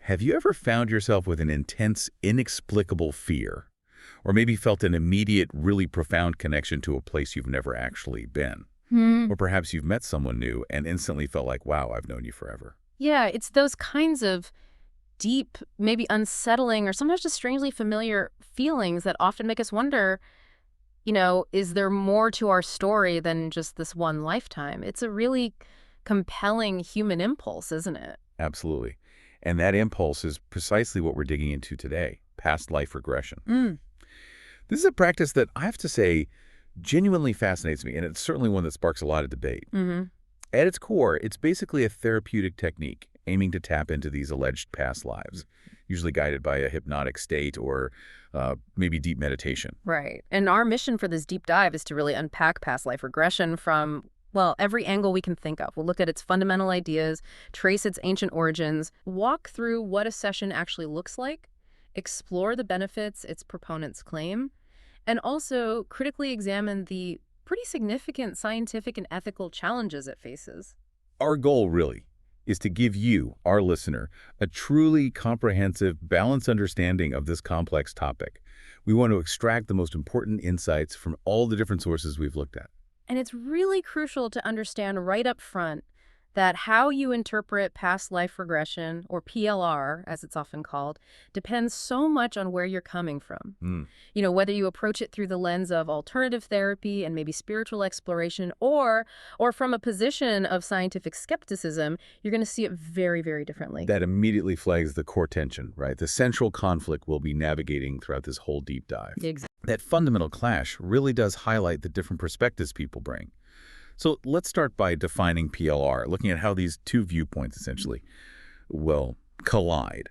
Have you ever found yourself with an intense, inexplicable fear? Or maybe felt an immediate, really profound connection to a place you've never actually been? Hmm. Or perhaps you've met someone new and instantly felt like, wow, I've known you forever. Yeah, it's those kinds of deep, maybe unsettling, or sometimes just strangely familiar feelings that often make us wonder, is there more to our story than just this one lifetime? It's a really compelling human impulse, isn't it? Absolutely. And that impulse is precisely what we're digging into today, past life regression. Mm. This is a practice that I have to say genuinely fascinates me, and it's certainly one that sparks a lot of debate. Mm-hmm. At its core, it's basically a therapeutic technique aiming to tap into these alleged past lives, usually guided by a hypnotic state or maybe deep meditation. Right. And our mission for this deep dive is to really unpack past life regression from, well, every angle we can think of. We'll look at its fundamental ideas, trace its ancient origins, walk through what a session actually looks like, explore the benefits its proponents claim, and also critically examine the pretty significant scientific and ethical challenges it faces. Our goal, really, is to give you, our listener, a truly comprehensive, balanced understanding of this complex topic. We want to extract the most important insights from all the different sources we've looked at. And it's really crucial to understand right up front that how you interpret past life regression, or PLR, as it's often called, depends so much on where you're coming from. Mm, Whether you approach it through the lens of alternative therapy and maybe spiritual exploration, or from a position of scientific skepticism, you're going to see it very, very differently. That immediately flags the core tension, right? The central conflict we'll be navigating throughout this whole deep dive. Exactly. That fundamental clash really does highlight the different perspectives people bring. So let's start by defining PLR, looking at how these two viewpoints essentially will collide.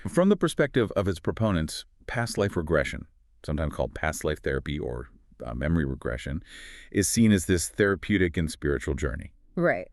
From the perspective of its proponents, past life regression, sometimes called past life therapy or memory regression, is seen as this therapeutic and spiritual journey. Right.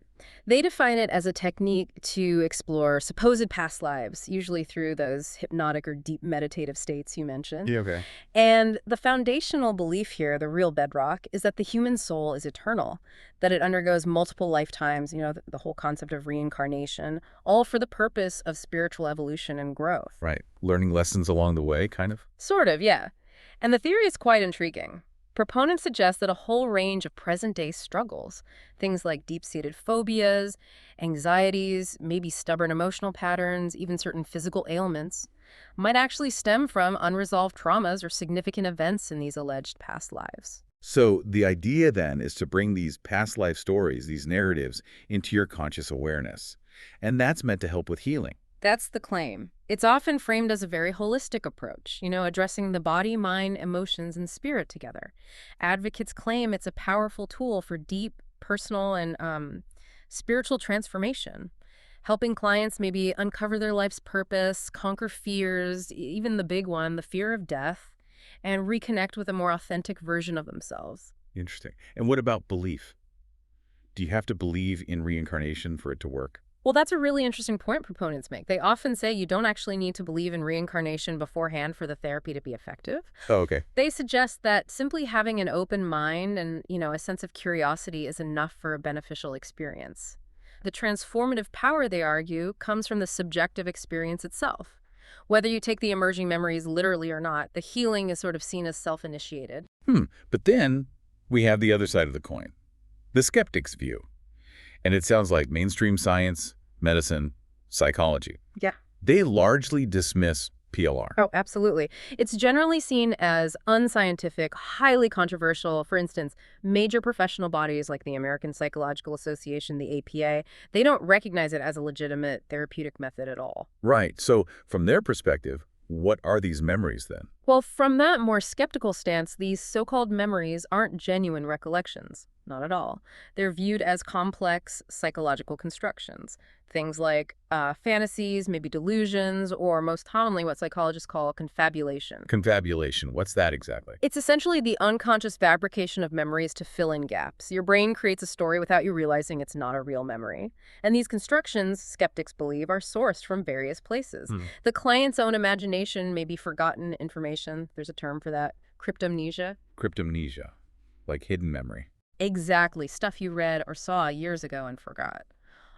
They define it as a technique to explore supposed past lives, usually through those hypnotic or deep meditative states you mentioned. Yeah, okay. And the foundational belief here, the real bedrock, is that the human soul is eternal, that it undergoes multiple lifetimes, the whole concept of reincarnation, all for the purpose of spiritual evolution and growth. Right. Learning lessons along the way, kind of? Sort of, yeah. And the theory is quite intriguing. Proponents suggest that a whole range of present-day struggles, things like deep-seated phobias, anxieties, maybe stubborn emotional patterns, even certain physical ailments, might actually stem from unresolved traumas or significant events in these alleged past lives. So the idea then is to bring these past life stories, these narratives, into your conscious awareness. And that's meant to help with healing. That's the claim. It's often framed as a very holistic approach, addressing the body, mind, emotions, and spirit together. Advocates claim it's a powerful tool for deep, personal, and spiritual transformation, helping clients maybe uncover their life's purpose, conquer fears, even the big one, the fear of death, and reconnect with a more authentic version of themselves. Interesting. And what about belief? Do you have to believe in reincarnation for it to work? Well, that's a really interesting point proponents make. They often say you don't actually need to believe in reincarnation beforehand for the therapy to be effective. Oh, okay. They suggest that simply having an open mind and, a sense of curiosity is enough for a beneficial experience. The transformative power, they argue, comes from the subjective experience itself. Whether you take the emerging memories literally or not, the healing is sort of seen as self-initiated. But then we have the other side of the coin, the skeptic's view. And it sounds like mainstream science, medicine, psychology. Yeah. They largely dismiss PLR. Oh, absolutely. It's generally seen as unscientific, highly controversial. For instance, major professional bodies like the American Psychological Association, the APA, they don't recognize it as a legitimate therapeutic method at all. Right. So from their perspective, what are these memories then? Well, from that more skeptical stance, these so-called memories aren't genuine recollections. Not at all. They're viewed as complex psychological constructions. Things like fantasies, maybe delusions, or most commonly what psychologists call confabulation. Confabulation. What's that exactly? It's essentially the unconscious fabrication of memories to fill in gaps. Your brain creates a story without you realizing it's not a real memory. And these constructions, skeptics believe, are sourced from various places. The client's own imagination, maybe forgotten information. There's a term for that. Cryptomnesia. Cryptomnesia, like hidden memory. Exactly. Stuff you read or saw years ago and forgot.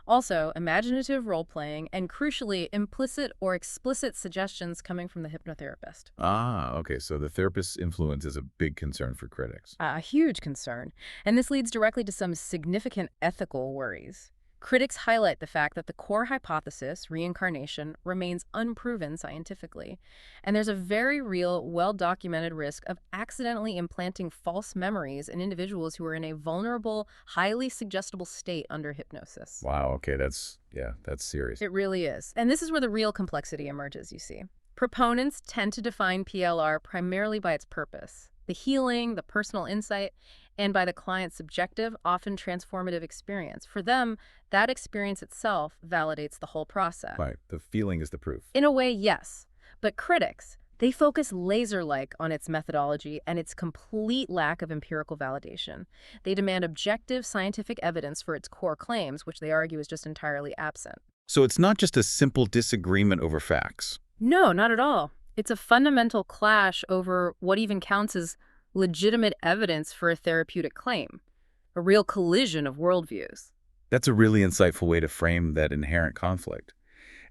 Also, imaginative role-playing and, crucially, implicit or explicit suggestions coming from the hypnotherapist. Ah, okay, so the therapist's influence is a big concern for critics. A huge concern. And this leads directly to some significant ethical worries. Critics highlight the fact that the core hypothesis, reincarnation, remains unproven scientifically. And there's a very real, well-documented risk of accidentally implanting false memories in individuals who are in a vulnerable, highly suggestible state under hypnosis. Wow, okay, that's serious. It really is. And this is where the real complexity emerges, you see. Proponents tend to define PLR primarily by its purpose, the healing, the personal insight, and by the client's subjective, often transformative experience. For them, that experience itself validates the whole process. Right, the feeling is the proof. In a way, yes. But critics, they focus laser-like on its methodology and its complete lack of empirical validation. They demand objective scientific evidence for its core claims, which they argue is just entirely absent. So it's not just a simple disagreement over facts. No, not at all. It's a fundamental clash over what even counts as legitimate evidence for a therapeutic claim, a real collision of worldviews. That's a really insightful way to frame that inherent conflict.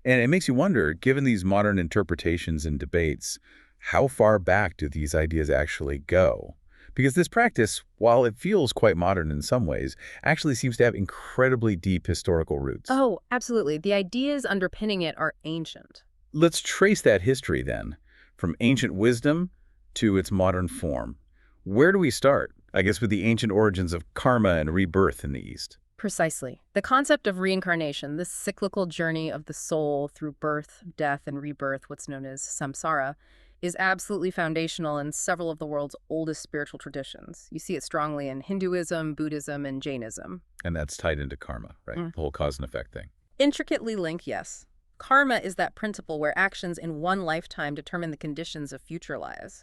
And it makes you wonder, given these modern interpretations and debates, how far back do these ideas actually go? Because this practice, while it feels quite modern in some ways, actually seems to have incredibly deep historical roots. Oh, absolutely. The ideas underpinning it are ancient. Let's trace that history then, from ancient wisdom to its modern form. Where do we start? I guess with the ancient origins of karma and rebirth in the East. Precisely. The concept of reincarnation, this cyclical journey of the soul through birth, death, and rebirth, what's known as samsara, is absolutely foundational in several of the world's oldest spiritual traditions. You see it strongly in Hinduism, Buddhism, and Jainism. And that's tied into karma, right? The whole cause and effect thing. Intricately linked, yes. Karma is that principle where actions in one lifetime determine the conditions of future lives.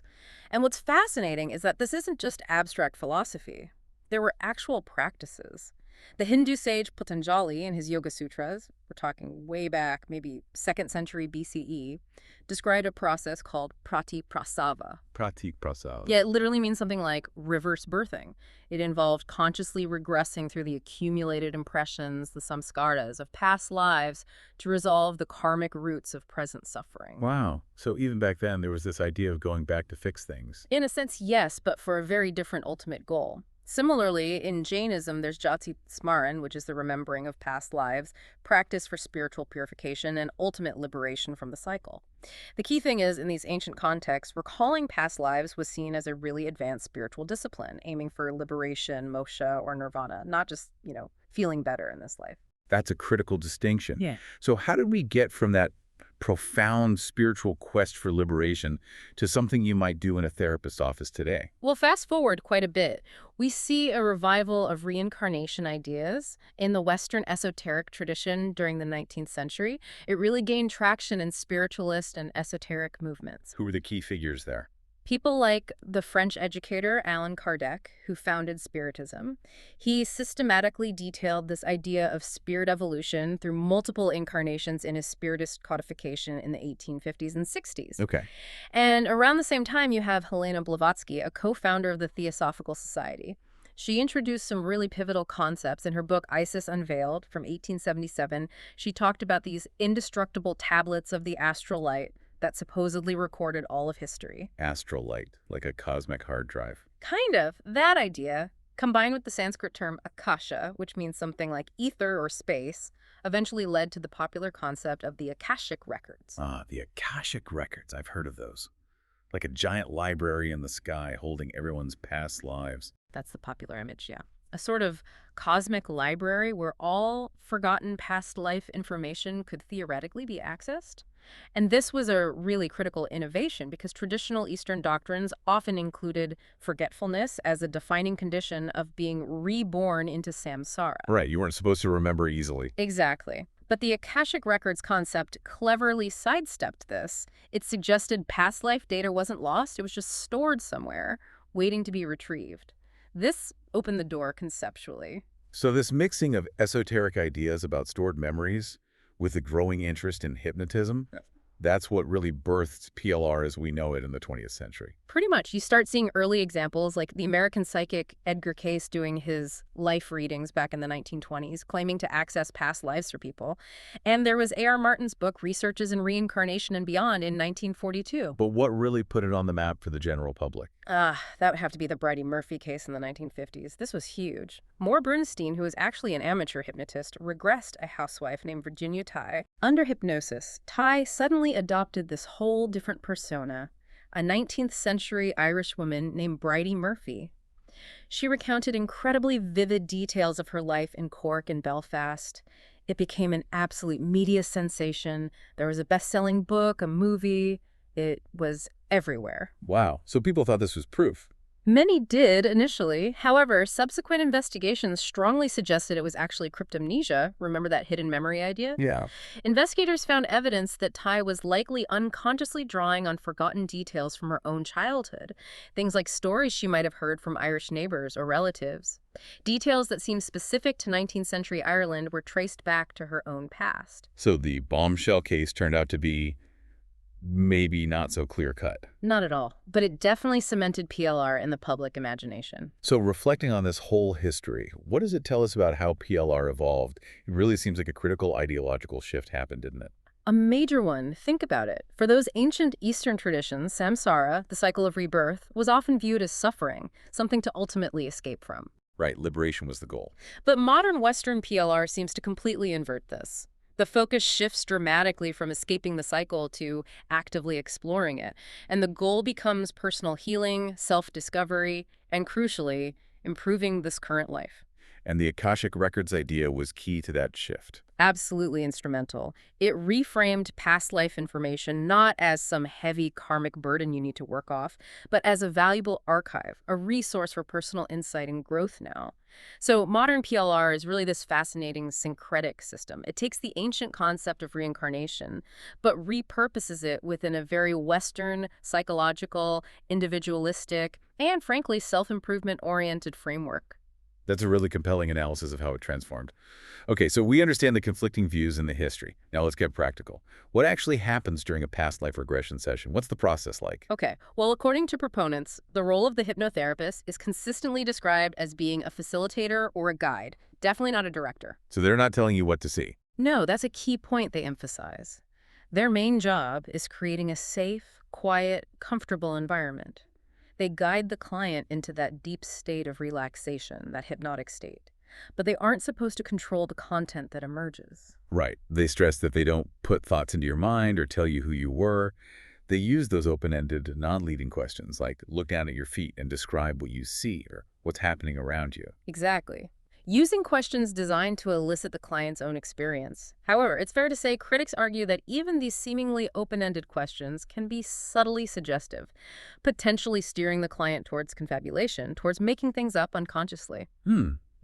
And what's fascinating is that this isn't just abstract philosophy. There were actual practices. The Hindu sage Patanjali in his Yoga Sutras, we're talking way back, maybe 2nd century BCE, described a process called pratiprasava. Pratiprasava. Yeah, it literally means something like reverse birthing. It involved consciously regressing through the accumulated impressions, the samskaras, of past lives to resolve the karmic roots of present suffering. Wow. So even back then, there was this idea of going back to fix things. In a sense, yes, but for a very different ultimate goal. Similarly, in Jainism, there's Jati Smaran, which is the remembering of past lives, practice for spiritual purification and ultimate liberation from the cycle. The key thing is, in these ancient contexts, recalling past lives was seen as a really advanced spiritual discipline, aiming for liberation, moksha, or nirvana, not just, feeling better in this life. That's a critical distinction. Yeah. So how did we get from that profound spiritual quest for liberation to something you might do in a therapist's office today? Well, fast forward quite a bit. We see a revival of reincarnation ideas in the Western esoteric tradition during the 19th century. It really gained traction in spiritualist and esoteric movements. Who were the key figures there? People like the French educator Allan Kardec, who founded Spiritism. He systematically detailed this idea of spirit evolution through multiple incarnations in his Spiritist codification in the 1850s and 60s. Okay. And around the same time, you have Helena Blavatsky, a co-founder of the Theosophical Society. She introduced some really pivotal concepts in her book Isis Unveiled from 1877. She talked about these indestructible tablets of the astral light that supposedly recorded all of history. Astral light, like a cosmic hard drive. Kind of. That idea, combined with the Sanskrit term akasha, which means something like ether or space, eventually led to the popular concept of the Akashic records. Ah, the Akashic records. I've heard of those. Like a giant library in the sky holding everyone's past lives. That's the popular image, yeah. A sort of cosmic library where all forgotten past life information could theoretically be accessed. And this was a really critical innovation because traditional Eastern doctrines often included forgetfulness as a defining condition of being reborn into samsara. Right, you weren't supposed to remember easily. Exactly. But the Akashic Records concept cleverly sidestepped this. It suggested past life data wasn't lost, it was just stored somewhere, waiting to be retrieved. This opened the door conceptually. So this mixing of esoteric ideas about stored memories with the growing interest in hypnotism, That's what really birthed PLR as we know it in the 20th century. Pretty much. You start seeing early examples, like the American psychic Edgar Cayce doing his life readings back in the 1920s, claiming to access past lives for people. And there was A.R. Martin's book, Researches in Reincarnation and Beyond, in 1942. But what really put it on the map for the general public? That would have to be the Bridey Murphy case in the 1950s. This was huge. Moore Bernstein, who was actually an amateur hypnotist, regressed a housewife named Virginia Tighe. Under hypnosis, Tighe suddenly adopted this whole different persona, a 19th century Irish woman named Bridey Murphy. She recounted incredibly vivid details of her life in Cork and Belfast. It became an absolute media sensation. There was a best-selling book, a movie. It was everywhere. Wow. So people thought this was proof. Many did initially. However, subsequent investigations strongly suggested it was actually cryptomnesia. Remember that hidden memory idea? Yeah. Investigators found evidence that Tighe was likely unconsciously drawing on forgotten details from her own childhood. Things like stories she might have heard from Irish neighbors or relatives. Details that seemed specific to 19th century Ireland were traced back to her own past. So the bombshell case turned out to be maybe not so clear-cut. Not at all, but it definitely cemented PLR in the public imagination. So reflecting on this whole history, what does it tell us about how PLR evolved? It really seems like a critical ideological shift happened, didn't it? A major one. Think about it. For those ancient Eastern traditions, samsara, the cycle of rebirth, was often viewed as suffering, something to ultimately escape from. Right, liberation was the goal. But modern Western PLR seems to completely invert this. The focus shifts dramatically from escaping the cycle to actively exploring it, and the goal becomes personal healing, self-discovery, and crucially, improving this current life. And the Akashic Records idea was key to that shift. Absolutely instrumental. It reframed past life information not as some heavy karmic burden you need to work off, but as a valuable archive, a resource for personal insight and growth now. So modern PLR is really this fascinating syncretic system. It takes the ancient concept of reincarnation, but repurposes it within a very Western, psychological, individualistic, and frankly, self-improvement-oriented framework. That's a really compelling analysis of how it transformed. Okay, so we understand the conflicting views in the history. Now let's get practical. What actually happens during a past life regression session? What's the process like? Okay, well, according to proponents, the role of the hypnotherapist is consistently described as being a facilitator or a guide, definitely not a director. So they're not telling you what to see. No, that's a key point they emphasize. Their main job is creating a safe, quiet, comfortable environment. They guide the client into that deep state of relaxation, that hypnotic state. But they aren't supposed to control the content that emerges. Right. They stress that they don't put thoughts into your mind or tell you who you were. They use those open-ended, non-leading questions like look down at your feet and describe what you see or what's happening around you. Exactly. Using questions designed to elicit the client's own experience. However, it's fair to say critics argue that even these seemingly open-ended questions can be subtly suggestive, potentially steering the client towards confabulation, towards making things up unconsciously.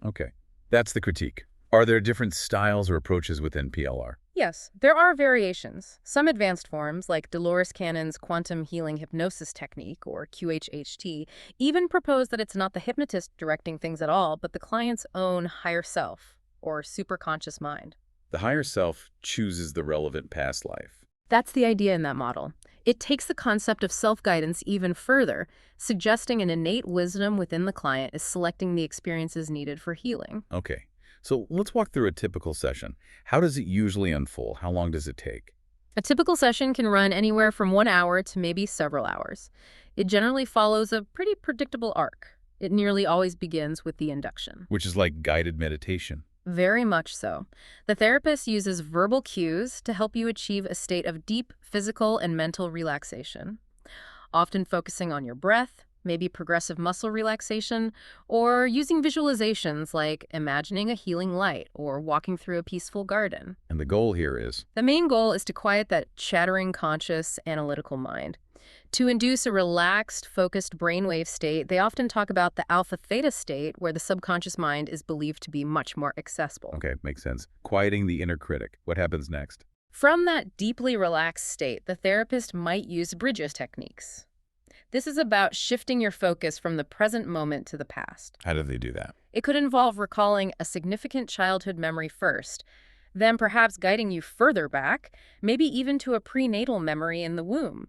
Okay. That's the critique. Are there different styles or approaches within PLR? Yes, there are variations. Some advanced forms, like Dolores Cannon's quantum healing hypnosis technique, or QHHT, even propose that it's not the hypnotist directing things at all, but the client's own higher self, or superconscious mind. The higher self chooses the relevant past life. That's the idea in that model. It takes the concept of self-guidance even further, suggesting an innate wisdom within the client is selecting the experiences needed for healing. Okay. So let's walk through a typical session. How does it usually unfold? How long does it take? A typical session can run anywhere from 1 hour to maybe several hours. It generally follows a pretty predictable arc. It nearly always begins with the induction. Which is like guided meditation. Very much so. The therapist uses verbal cues to help you achieve a state of deep physical and mental relaxation, often focusing on your breath, maybe progressive muscle relaxation, or using visualizations like imagining a healing light or walking through a peaceful garden. And the goal here is? The main goal is to quiet that chattering, conscious, analytical mind. To induce a relaxed, focused brainwave state, they often talk about the alpha-theta state, where the subconscious mind is believed to be much more accessible. Okay, makes sense. Quieting the inner critic. What happens next? From that deeply relaxed state, the therapist might use bridges techniques. This is about shifting your focus from the present moment to the past. How do they do that? It could involve recalling a significant childhood memory first, then perhaps guiding you further back, maybe even to a prenatal memory in the womb.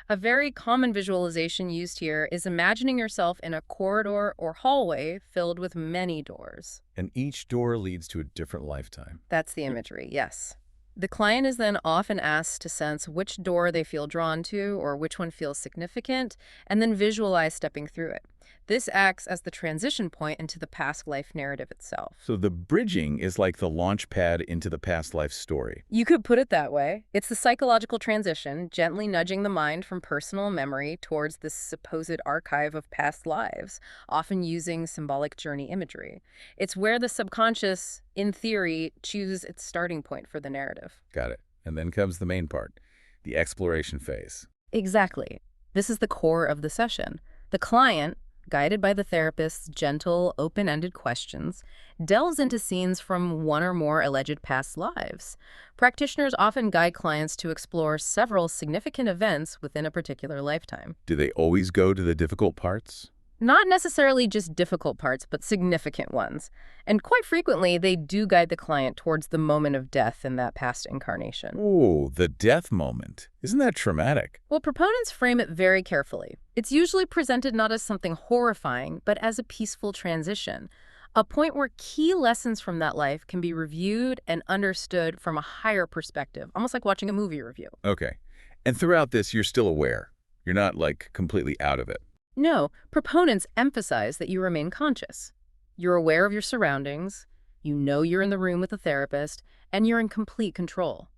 A very common visualization used here is imagining yourself in a corridor or hallway filled with many doors. And each door leads to a different lifetime. That's the imagery, yes. The client is then often asked to sense which door they feel drawn to or which one feels significant, and then visualize stepping through it. This acts as the transition point into the past life narrative itself. So the bridging is like the launch pad into the past life story. You could put it that way. It's the psychological transition, gently nudging the mind from personal memory towards this supposed archive of past lives, often using symbolic journey imagery. It's where the subconscious, in theory, chooses its starting point for the narrative. Got it. And then comes the main part, the exploration phase. Exactly. This is the core of the session. The client, guided by the therapist's gentle, open-ended questions, delves into scenes from one or more alleged past lives. Practitioners often guide clients to explore several significant events within a particular lifetime. Do they always go to the difficult parts? Not necessarily just difficult parts, but significant ones. And quite frequently, they do guide the client towards the moment of death in that past incarnation. Ooh, the death moment. Isn't that traumatic? Well, proponents frame it very carefully. It's usually presented not as something horrifying, but as a peaceful transition, a point where key lessons from that life can be reviewed and understood from a higher perspective, almost like watching a movie review. Okay. And throughout this, you're still aware. You're not, like, completely out of it. No, proponents emphasize that you remain conscious. You're aware of your surroundings, you know you're in the room with the therapist, and you're in complete control.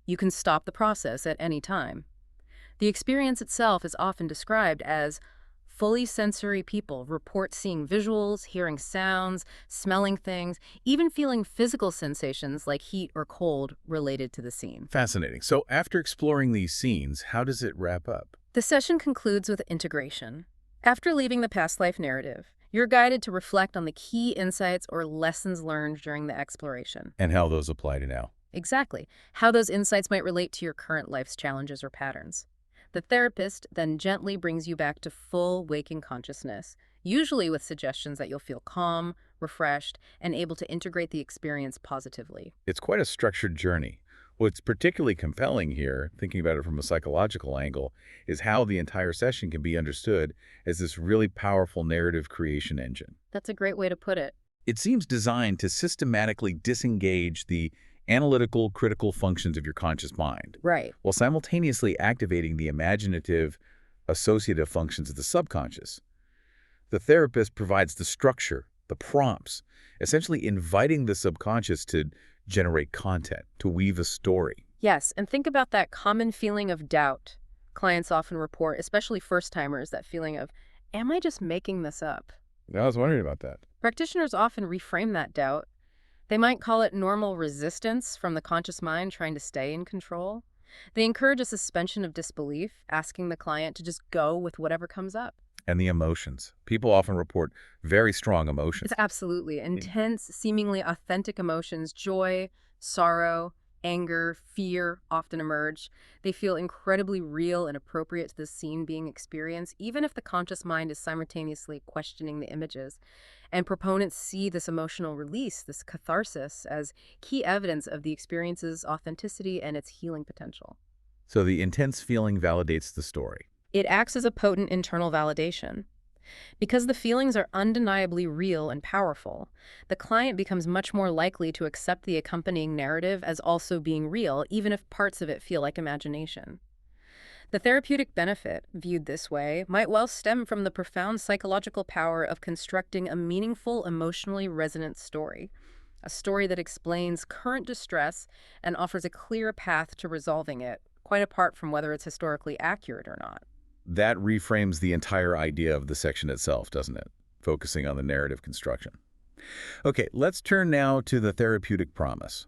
You can stop the process at any time. The experience itself is often described as fully sensory people report seeing visuals, hearing sounds, smelling things, even feeling physical sensations like heat or cold related to the scene. Fascinating. So after exploring these scenes, how does it wrap up? The session concludes with integration. After leaving the past life narrative, you're guided to reflect on the key insights or lessons learned during the exploration. And how those apply to now. Exactly. How those insights might relate to your current life's challenges or patterns. The therapist then gently brings you back to full waking consciousness, usually with suggestions that you'll feel calm, refreshed, and able to integrate the experience positively. It's quite a structured journey. What's particularly compelling here, thinking about it from a psychological angle, is how the entire session can be understood as this really powerful narrative creation engine. That's a great way to put it. It seems designed to systematically disengage the analytical, critical functions of your conscious mind, Right. while simultaneously activating the imaginative, associative functions of the subconscious. The therapist provides the structure, the prompts, essentially inviting the subconscious to generate content, to weave a story. Yes, and think about that common feeling of doubt. Clients often report, especially first-timers, that feeling of, am I just making this up? I was wondering about that. Practitioners often reframe that doubt. They might call it normal resistance from the conscious mind trying to stay in control. They encourage a suspension of disbelief, asking the client to just go with whatever comes up. And the emotions. People often report very strong emotions. It's absolutely intense, seemingly authentic emotions, joy, sorrow, anger, fear often emerge. They feel incredibly real and appropriate to the scene being experienced, even if the conscious mind is simultaneously questioning the images. And proponents see this emotional release, this catharsis, as key evidence of the experience's authenticity and its healing potential. So the intense feeling validates the story. It acts as a potent internal validation. Because the feelings are undeniably real and powerful, the client becomes much more likely to accept the accompanying narrative as also being real, even if parts of it feel like imagination. The therapeutic benefit, viewed this way, might well stem from the profound psychological power of constructing a meaningful, emotionally resonant story, a story that explains current distress and offers a clear path to resolving it, quite apart from whether it's historically accurate or not. That reframes the entire idea of the section itself, doesn't it? Focusing on the narrative construction. Okay, let's turn now to the therapeutic promise.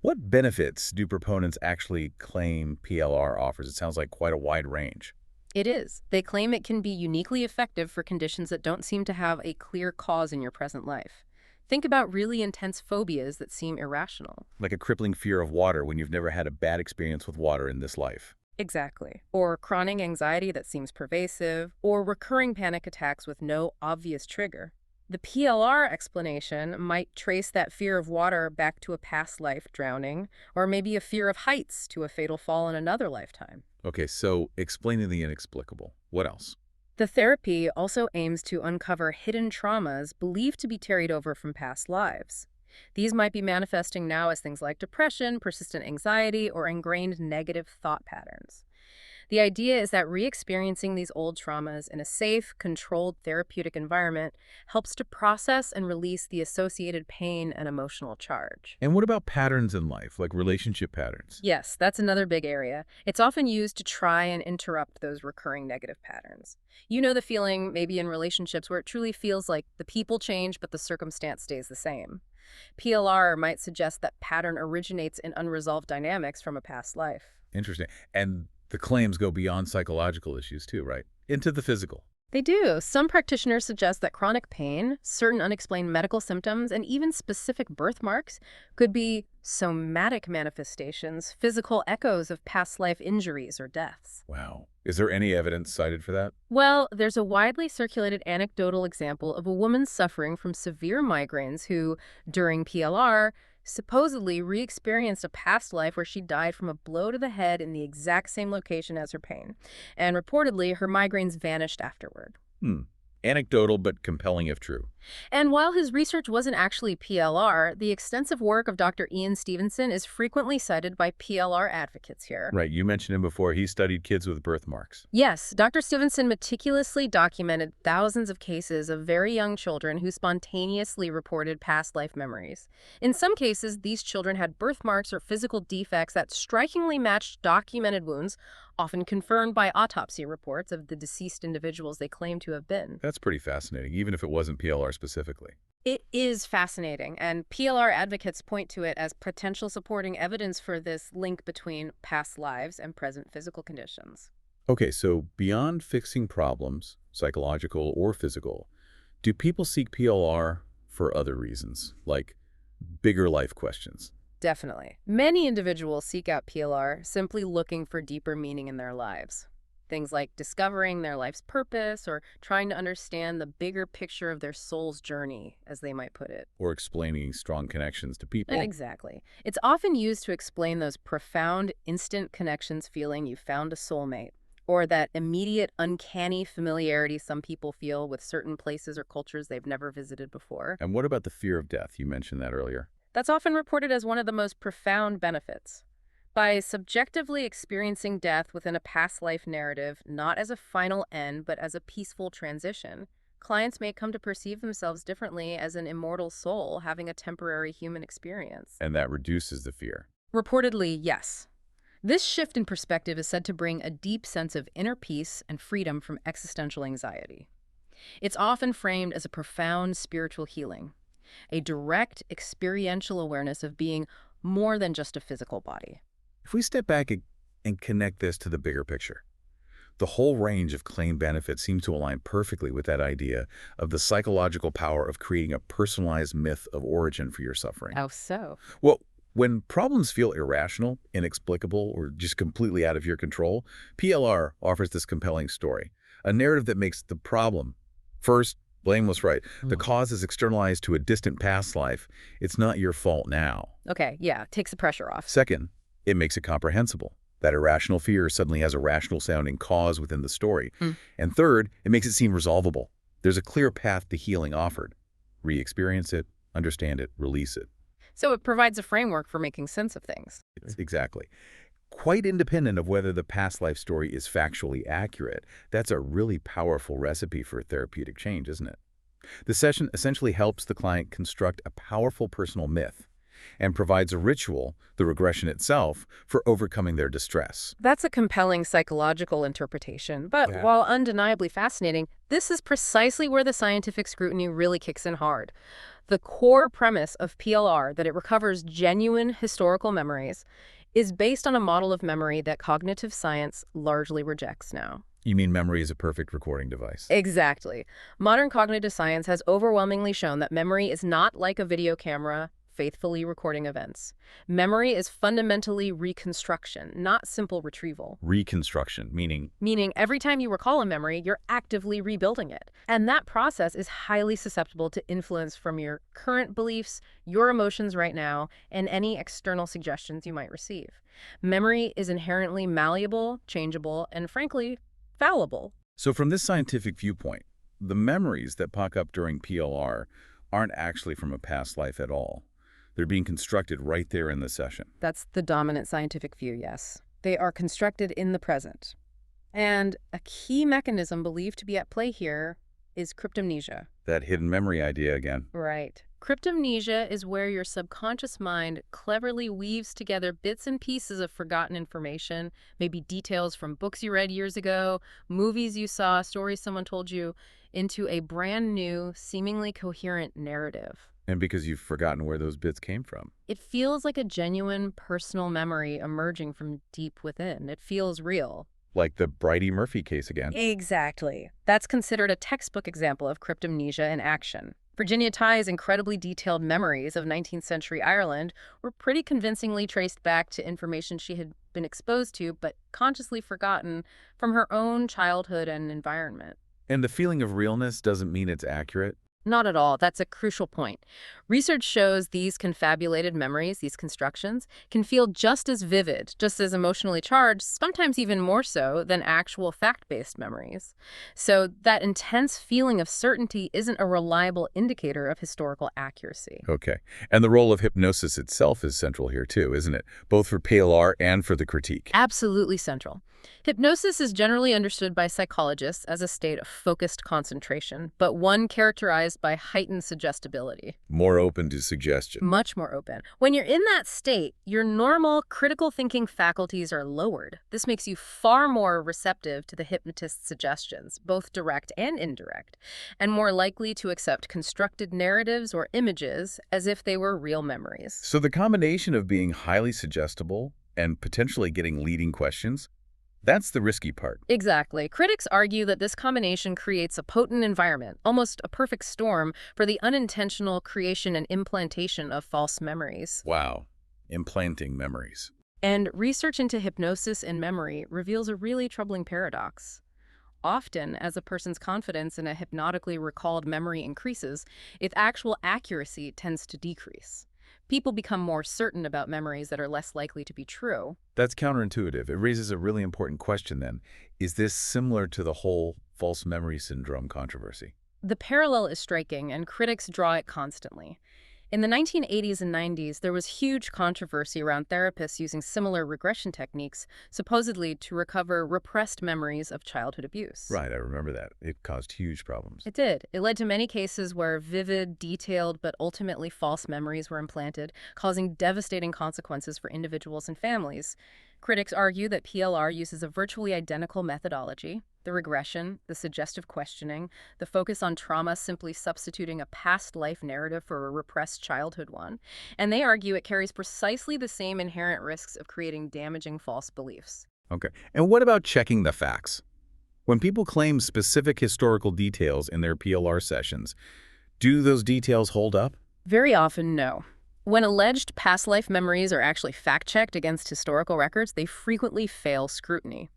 What benefits do proponents actually claim PLR offers? It sounds like quite a wide range. It is. They claim it can be uniquely effective for conditions that don't seem to have a clear cause in your present life. Think about really intense phobias that seem irrational. Like a crippling fear of water when you've never had a bad experience with water in this life. Exactly. Or chronic anxiety that seems pervasive, or recurring panic attacks with no obvious trigger. The PLR explanation might trace that fear of water back to a past life drowning, or maybe a fear of heights to a fatal fall in another lifetime. Okay, so explaining the inexplicable. What else? The therapy also aims to uncover hidden traumas believed to be carried over from past lives. These might be manifesting now as things like depression, persistent anxiety, or ingrained negative thought patterns. The idea is that re-experiencing these old traumas in a safe, controlled therapeutic environment helps to process and release the associated pain and emotional charge. And what about patterns in life, like relationship patterns? Yes, that's another big area. It's often used to try and interrupt those recurring negative patterns. You know the feeling, maybe in relationships, where it truly feels like the people change, but the circumstance stays the same. PLR might suggest that pattern originates in unresolved dynamics from a past life. Interesting. And the claims go beyond psychological issues too, right? Into the physical. They do. Some practitioners suggest that chronic pain, certain unexplained medical symptoms, and even specific birthmarks could be somatic manifestations, physical echoes of past life injuries or deaths. Wow. Is there any evidence cited for that? Well, there's a widely circulated anecdotal example of a woman suffering from severe migraines who, during PLR, supposedly re-experienced a past life where she died from a blow to the head in the exact same location as her pain. And reportedly, her migraines vanished afterward. Anecdotal, but compelling if true. And while his research wasn't actually PLR, the extensive work of Dr. Ian Stevenson is frequently cited by PLR advocates here. Right, you mentioned him before. He studied kids with birthmarks. Yes, Dr. Stevenson meticulously documented thousands of cases of very young children who spontaneously reported past life memories. In some cases, these children had birthmarks or physical defects that strikingly matched documented wounds, often confirmed by autopsy reports of the deceased individuals they claimed to have been. That's pretty fascinating, even if it wasn't PLR specifically. It is fascinating, and PLR advocates point to it as potential supporting evidence for this link between past lives and present physical conditions. Okay, so beyond fixing problems, psychological or physical, do people seek PLR for other reasons, like bigger life questions? Definitely. Many individuals seek out PLR simply looking for deeper meaning in their lives. Things like discovering their life's purpose or trying to understand the bigger picture of their soul's journey, as they might put it. Or explaining strong connections to people? Exactly. It's often used to explain those profound, instant connections feeling you found a soulmate, or that immediate, uncanny familiarity some people feel with certain places or cultures they've never visited before. And what about the fear of death? You mentioned that earlier. That's often reported as one of the most profound benefits. By subjectively experiencing death within a past life narrative, not as a final end, but as a peaceful transition, clients may come to perceive themselves differently as an immortal soul having a temporary human experience. And that reduces the fear. Reportedly, yes. This shift in perspective is said to bring a deep sense of inner peace and freedom from existential anxiety. It's often framed as a profound spiritual healing, a direct experiential awareness of being more than just a physical body. If we step back and connect this to the bigger picture, the whole range of claimed benefits seems to align perfectly with that idea of the psychological power of creating a personalized myth of origin for your suffering. How so? Well, when problems feel irrational, inexplicable, or just completely out of your control, PLR offers this compelling story, a narrative that makes the problem, first, blameless, right? The cause is externalized to a distant past life. It's not your fault now. Okay, yeah, takes the pressure off. Second, it makes it comprehensible. That irrational fear suddenly has a rational-sounding cause within the story. And third, it makes it seem resolvable. There's a clear path to healing offered. Re-experience it, understand it, release it. So it provides a framework for making sense of things. Exactly. Quite independent of whether the past life story is factually accurate. That's a really powerful recipe for therapeutic change, isn't it? The session essentially helps the client construct a powerful personal myth and provides a ritual, the regression itself, for overcoming their distress. That's a compelling psychological interpretation, but while undeniably fascinating, this is precisely where the scientific scrutiny really kicks in hard. The core premise of PLR, that it recovers genuine historical memories, is based on a model of memory that cognitive science largely rejects now. You mean memory is a perfect recording device? Exactly. Modern cognitive science has overwhelmingly shown that memory is not like a video camera, faithfully recording events. Memory is fundamentally reconstruction, not simple retrieval. Reconstruction, meaning Meaning every time you recall a memory, you're actively rebuilding it. And that process is highly susceptible to influence from your current beliefs, your emotions right now, and any external suggestions you might receive. Memory is inherently malleable, changeable, and frankly, fallible. So from this scientific viewpoint, the memories that pop up during PLR aren't actually from a past life at all. They're being constructed right there in the session. That's the dominant scientific view, yes. They are constructed in the present. And a key mechanism believed to be at play here is cryptomnesia. That hidden memory idea again. Right. Cryptomnesia is where your subconscious mind cleverly weaves together bits and pieces of forgotten information, maybe details from books you read years ago, movies you saw, stories someone told you, into a brand new, seemingly coherent narrative. And because you've forgotten where those bits came from. It feels like a genuine personal memory emerging from deep within. It feels real. Like the Bridie Murphy case again. Exactly. That's considered a textbook example of cryptomnesia in action. Virginia Tighe's incredibly detailed memories of 19th century Ireland were pretty convincingly traced back to information she had been exposed to but consciously forgotten from her own childhood and environment. And the feeling of realness doesn't mean it's accurate. Not at all. That's a crucial point. Research shows these confabulated memories, these constructions, can feel just as vivid, just as emotionally charged, sometimes even more so than actual fact-based memories. So that intense feeling of certainty isn't a reliable indicator of historical accuracy. Okay. And the role of hypnosis itself is central here too, isn't it? Both for PLR and for the critique. Absolutely central. Hypnosis is generally understood by psychologists as a state of focused concentration, but one characterized by heightened suggestibility. More open to suggestion. Much more open. When you're in that state, your normal critical thinking faculties are lowered. This makes you far more receptive to the hypnotist's suggestions, both direct and indirect, and more likely to accept constructed narratives or images as if they were real memories. So the combination of being highly suggestible and potentially getting leading questions, that's the risky part. Exactly. Critics argue that this combination creates a potent environment, almost a perfect storm, for the unintentional creation and implantation of false memories. Wow. Implanting memories. And research into hypnosis and memory reveals a really troubling paradox. Often, as a person's confidence in a hypnotically recalled memory increases, its actual accuracy tends to decrease. People become more certain about memories that are less likely to be true. That's counterintuitive. It raises a really important question then. Is this similar to the whole false memory syndrome controversy? The parallel is striking, and critics draw it constantly. In the 1980s and 90s, there was huge controversy around therapists using similar regression techniques, supposedly to recover repressed memories of childhood abuse. Right, I remember that. It caused huge problems. It did. It led to many cases where vivid, detailed, but ultimately false memories were implanted, causing devastating consequences for individuals and families. Critics argue that PLR uses a virtually identical methodology, the regression, the suggestive questioning, the focus on trauma simply substituting a past life narrative for a repressed childhood one, and they argue it carries precisely the same inherent risks of creating damaging false beliefs. Okay. And what about checking the facts? When people claim specific historical details in their PLR sessions, do those details hold up? Very often, no. When alleged past life memories are actually fact-checked against historical records, they frequently fail scrutiny.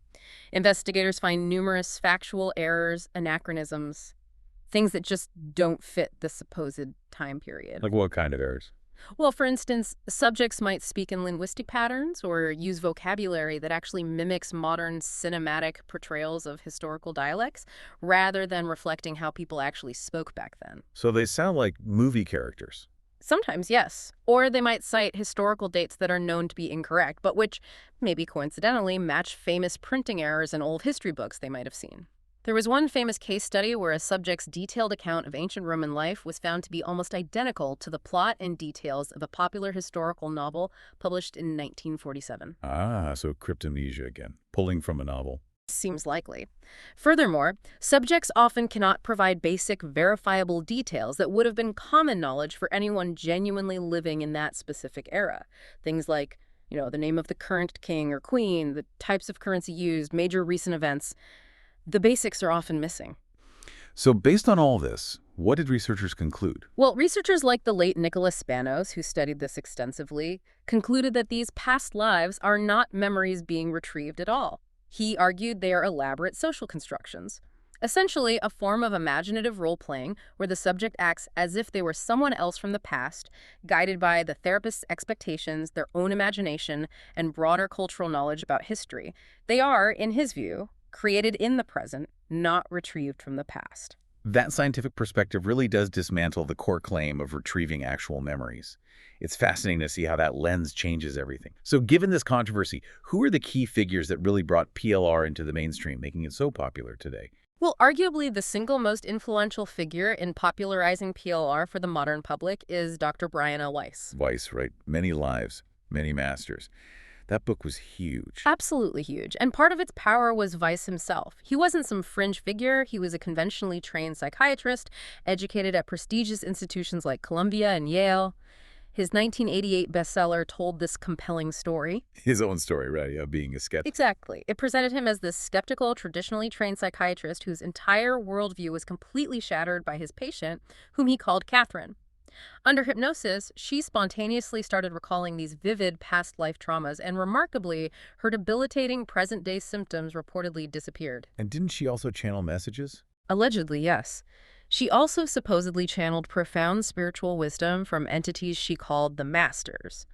Investigators find numerous factual errors, anachronisms, things that just don't fit the supposed time period. Like what kind of errors? Well, for instance, subjects might speak in linguistic patterns or use vocabulary that actually mimics modern cinematic portrayals of historical dialects rather than reflecting how people actually spoke back then. So they sound like movie characters. Sometimes, yes. Or they might cite historical dates that are known to be incorrect, but which, maybe coincidentally, match famous printing errors in old history books they might have seen. There was one famous case study where a subject's detailed account of ancient Roman life was found to be almost identical to the plot and details of a popular historical novel published in 1947. Ah, so cryptomnesia again, pulling from a novel. Seems likely. Furthermore, subjects often cannot provide basic, verifiable details that would have been common knowledge for anyone genuinely living in that specific era. Things like, the name of the current king or queen, the types of currency used, major recent events. The basics are often missing. So based on all this, what did researchers conclude? Well, researchers like the late Nicholas Spanos, who studied this extensively, concluded that these past lives are not memories being retrieved at all. He argued they are elaborate social constructions. Essentially, a form of imaginative role-playing where the subject acts as if they were someone else from the past, guided by the therapist's expectations, their own imagination, and broader cultural knowledge about history. They are, in his view, created in the present, not retrieved from the past. That scientific perspective really does dismantle the core claim of retrieving actual memories. It's fascinating to see how that lens changes everything. So given this controversy, who are the key figures that really brought PLR into the mainstream, making it so popular today? Well, arguably the single most influential figure in popularizing PLR for the modern public is Dr. Brian L. Weiss. Weiss, right? Many lives, many masters. That book was huge. Absolutely huge. And part of its power was Weiss himself. He wasn't some fringe figure. He was a conventionally trained psychiatrist, educated at prestigious institutions like Columbia and Yale. His 1988 bestseller told this compelling story. His own story, right? Yeah, being a skeptic. Exactly. It presented him as this skeptical, traditionally trained psychiatrist whose entire worldview was completely shattered by his patient, whom he called Catherine. Under hypnosis, she spontaneously started recalling these vivid past life traumas, and remarkably, her debilitating present-day symptoms reportedly disappeared. And didn't she also channel messages? Allegedly, yes. She also supposedly channeled profound spiritual wisdom from entities she called the Masters.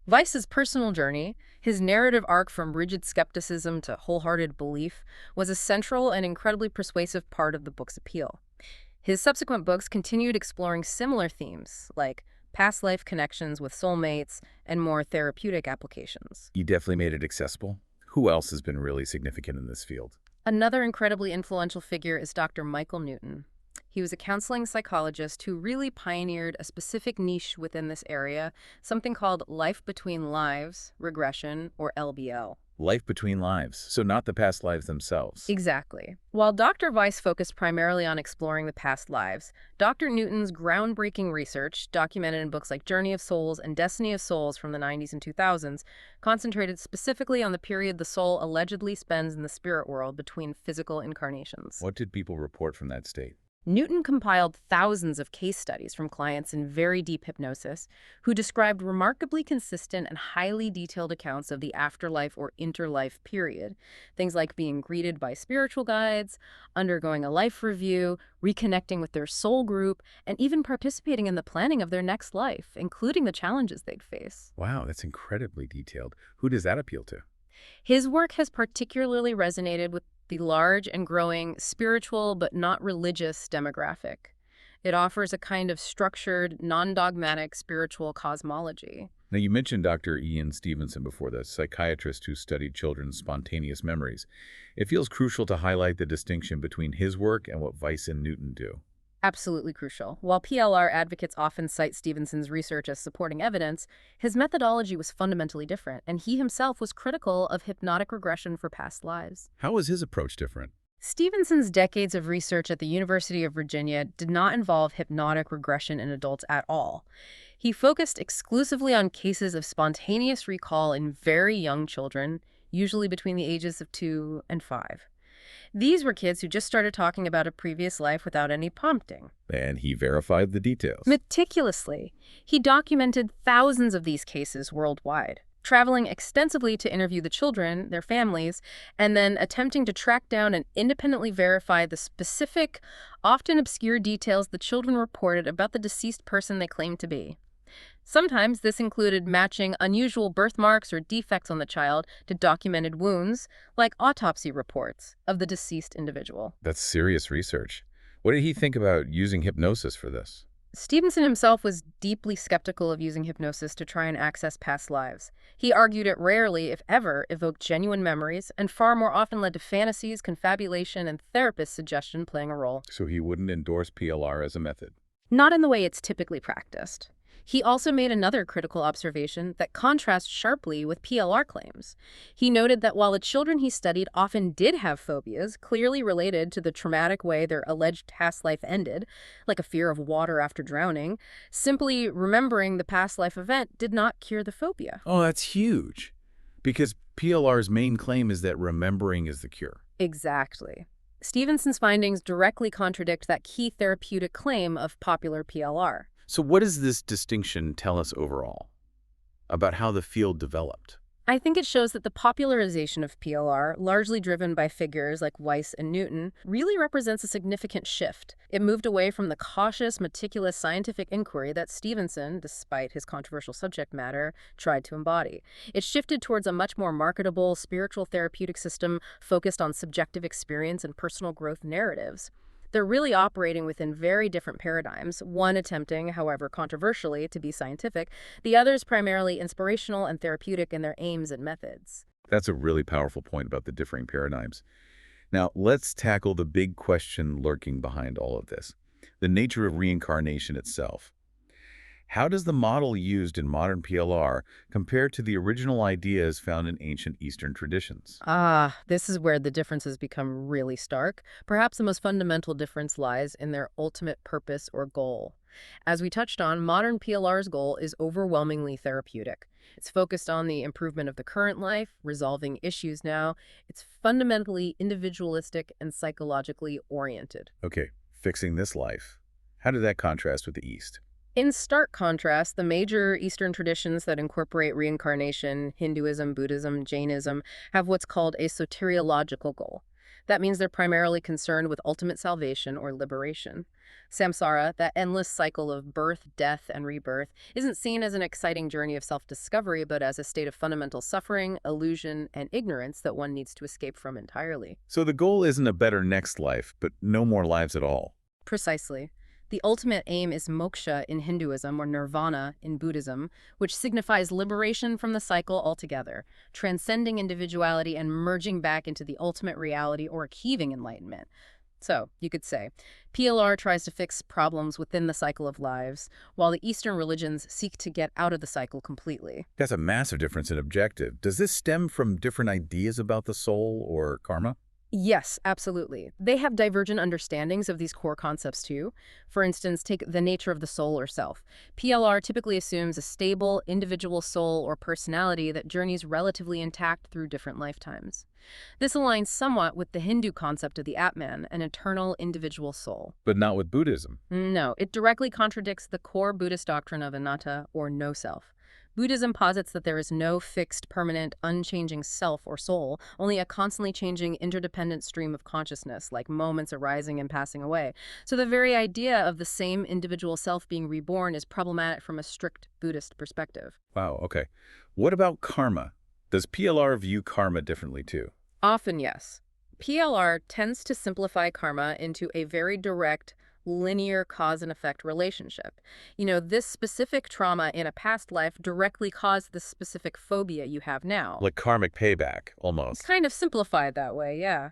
Weiss's personal journey, his narrative arc from rigid skepticism to wholehearted belief, was a central and incredibly persuasive part of the book's appeal. His subsequent books continued exploring similar themes, like past life connections with soulmates and more therapeutic applications. You definitely made it accessible. Who else has been really significant in this field? Another incredibly influential figure is Dr. Michael Newton. He was a counseling psychologist who really pioneered a specific niche within this area, something called life between lives regression, or LBL. Life between lives, so not the past lives themselves. Exactly. While Dr. Weiss focused primarily on exploring the past lives, Dr. Newton's groundbreaking research, documented in books like Journey of Souls and Destiny of Souls from the 90s and 2000s, concentrated specifically on the period the soul allegedly spends in the spirit world between physical incarnations. What did people report from that state? Newton compiled thousands of case studies from clients in very deep hypnosis who described remarkably consistent and highly detailed accounts of the afterlife or interlife period. Things like being greeted by spiritual guides, undergoing a life review, reconnecting with their soul group, and even participating in the planning of their next life, including the challenges they'd face. Wow, that's incredibly detailed. Who does that appeal to? His work has particularly resonated with the large and growing spiritual but not religious demographic. It offers a kind of structured, non-dogmatic spiritual cosmology. Now, you mentioned Dr. Ian Stevenson before, the psychiatrist who studied children's spontaneous memories. It feels crucial to highlight the distinction between his work and what Weiss and Newton do. Absolutely crucial. While PLR advocates often cite Stevenson's research as supporting evidence, his methodology was fundamentally different, and he himself was critical of hypnotic regression for past lives. How was his approach different? Stevenson's decades of research at the University of Virginia did not involve hypnotic regression in adults at all. He focused exclusively on cases of spontaneous recall in very young children, usually between the ages of 2 and 5. These were kids who just started talking about a previous life without any prompting. And he verified the details. Meticulously. He documented thousands of these cases worldwide, traveling extensively to interview the children, their families, and then attempting to track down and independently verify the specific, often obscure details the children reported about the deceased person they claimed to be. Sometimes this included matching unusual birthmarks or defects on the child to documented wounds, like autopsy reports of the deceased individual. That's serious research. What did he think about using hypnosis for this? Stevenson himself was deeply skeptical of using hypnosis to try and access past lives. He argued it rarely, if ever, evoked genuine memories, and far more often led to fantasies, confabulation, and therapist suggestion playing a role. So he wouldn't endorse PLR as a method? Not in the way it's typically practiced. He also made another critical observation that contrasts sharply with PLR claims. He noted that while the children he studied often did have phobias clearly related to the traumatic way their alleged past life ended, like a fear of water after drowning, simply remembering the past life event did not cure the phobia. Oh, that's huge. Because PLR's main claim is that remembering is the cure. Exactly. Stevenson's findings directly contradict that key therapeutic claim of popular PLR. So what does this distinction tell us overall about how the field developed? I think it shows that the popularization of PLR, largely driven by figures like Weiss and Newton, really represents a significant shift. It moved away from the cautious, meticulous scientific inquiry that Stevenson, despite his controversial subject matter, tried to embody. It shifted towards a much more marketable, spiritual therapeutic system focused on subjective experience and personal growth narratives. They're really operating within very different paradigms, one attempting, however controversially, to be scientific, the other's primarily inspirational and therapeutic in their aims and methods. That's a really powerful point about the differing paradigms. Now, let's tackle the big question lurking behind all of this, the nature of reincarnation itself. How does the model used in modern PLR compare to the original ideas found in ancient Eastern traditions? This is where the differences become really stark. Perhaps the most fundamental difference lies in their ultimate purpose or goal. As we touched on, modern PLR's goal is overwhelmingly therapeutic. It's focused on the improvement of the current life, resolving issues now. It's fundamentally individualistic and psychologically oriented. Okay, fixing this life. How did that contrast with the East? In stark contrast, the major Eastern traditions that incorporate reincarnation, Hinduism, Buddhism, Jainism, have what's called a soteriological goal. That means they're primarily concerned with ultimate salvation or liberation. Samsara, that endless cycle of birth, death, and rebirth, isn't seen as an exciting journey of self-discovery, but as a state of fundamental suffering, illusion, and ignorance that one needs to escape from entirely. So the goal isn't a better next life, but no more lives at all. Precisely. The ultimate aim is moksha in Hinduism or nirvana in Buddhism, which signifies liberation from the cycle altogether, transcending individuality and merging back into the ultimate reality or achieving enlightenment. So, you could say, PLR tries to fix problems within the cycle of lives, while the Eastern religions seek to get out of the cycle completely. That's a massive difference in objective. Does this stem from different ideas about the soul or karma? Yes, absolutely. They have divergent understandings of these core concepts too. For instance, take the nature of the soul or self. PLR typically assumes a stable, individual soul or personality that journeys relatively intact through different lifetimes. This aligns somewhat with the Hindu concept of the Atman, an eternal individual soul. But not with Buddhism. No, it directly contradicts the core Buddhist doctrine of anatta, or no self. Buddhism posits that there is no fixed, permanent, unchanging self or soul, only a constantly changing, interdependent stream of consciousness, like moments arising and passing away. So the very idea of the same individual self being reborn is problematic from a strict Buddhist perspective. Wow, okay. What about karma? Does PLR view karma differently too? Often, yes. PLR tends to simplify karma into a very direct, linear cause and effect relationship. This specific trauma in a past life directly caused the specific phobia you have now. Like karmic payback, It's almost. kind of simplified that way, yeah.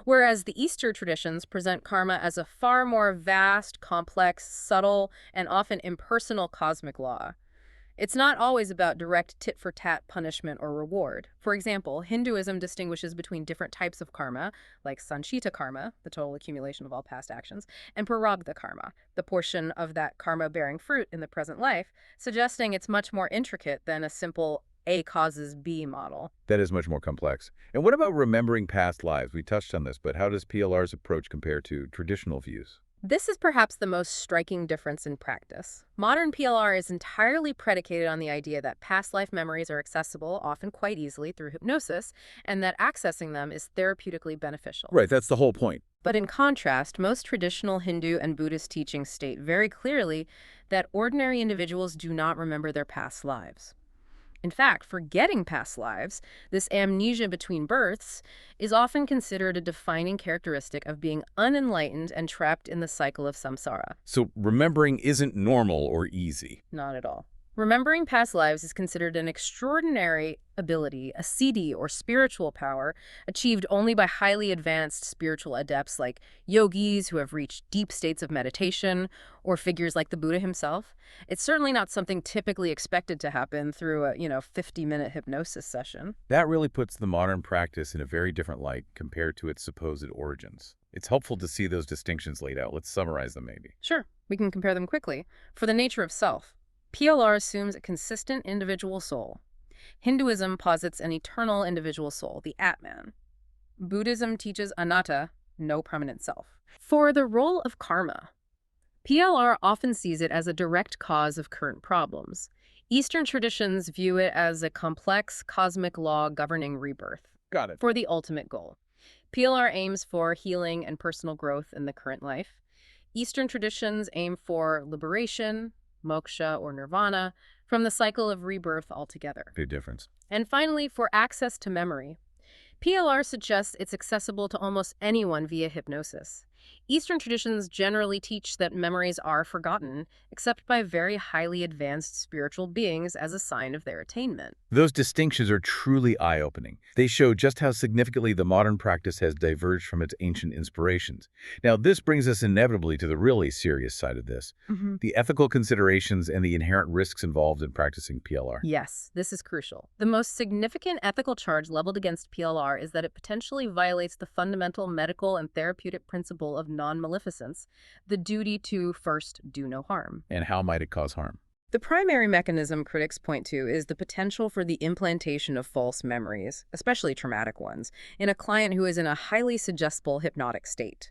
Whereas the Eastern traditions present karma as a far more vast, complex, subtle, and often impersonal cosmic law. It's not always about direct tit-for-tat punishment or reward. For example, Hinduism distinguishes between different types of karma, like sanchita karma, the total accumulation of all past actions, and prarabdha karma, the portion of that karma bearing fruit in the present life, suggesting it's much more intricate than a simple A causes B model. That is much more complex. And what about remembering past lives? We touched on this, but how does PLR's approach compare to traditional views? This is perhaps the most striking difference in practice. Modern PLR is entirely predicated on the idea that past life memories are accessible, often quite easily, through hypnosis, and that accessing them is therapeutically beneficial. Right, that's the whole point. But in contrast, most traditional Hindu and Buddhist teachings state very clearly that ordinary individuals do not remember their past lives. In fact, forgetting past lives, this amnesia between births, is often considered a defining characteristic of being unenlightened and trapped in the cycle of samsara. So remembering isn't normal or easy. Not at all. Remembering past lives is considered an extraordinary ability, a siddhi or spiritual power, achieved only by highly advanced spiritual adepts like yogis who have reached deep states of meditation, or figures like the Buddha himself. It's certainly not something typically expected to happen through a, 50-minute hypnosis session. That really puts the modern practice in a very different light compared to its supposed origins. It's helpful to see those distinctions laid out. Let's summarize them maybe. Sure, we can compare them quickly. For the nature of self, PLR assumes a consistent individual soul. Hinduism posits an eternal individual soul, the Atman. Buddhism teaches anatta, no permanent self. For the role of karma, PLR often sees it as a direct cause of current problems. Eastern traditions view it as a complex cosmic law governing rebirth. Got it. For the ultimate goal, PLR aims for healing and personal growth in the current life. Eastern traditions aim for liberation, moksha or nirvana, from the cycle of rebirth altogether. Big difference. And finally, for access to memory, PLR suggests it's accessible to almost anyone via hypnosis. Eastern traditions generally teach that memories are forgotten, except by very highly advanced spiritual beings as a sign of their attainment. Those distinctions are truly eye-opening. They show just how significantly the modern practice has diverged from its ancient inspirations. Now, this brings us inevitably to the really serious side of this, the ethical considerations and the inherent risks involved in practicing PLR. Yes, this is crucial. The most significant ethical charge leveled against PLR is that it potentially violates the fundamental medical and therapeutic principle of non-maleficence, the duty to first do no harm. And how might it cause harm? The primary mechanism critics point to is the potential for the implantation of false memories, especially traumatic ones, in a client who is in a highly suggestible hypnotic state.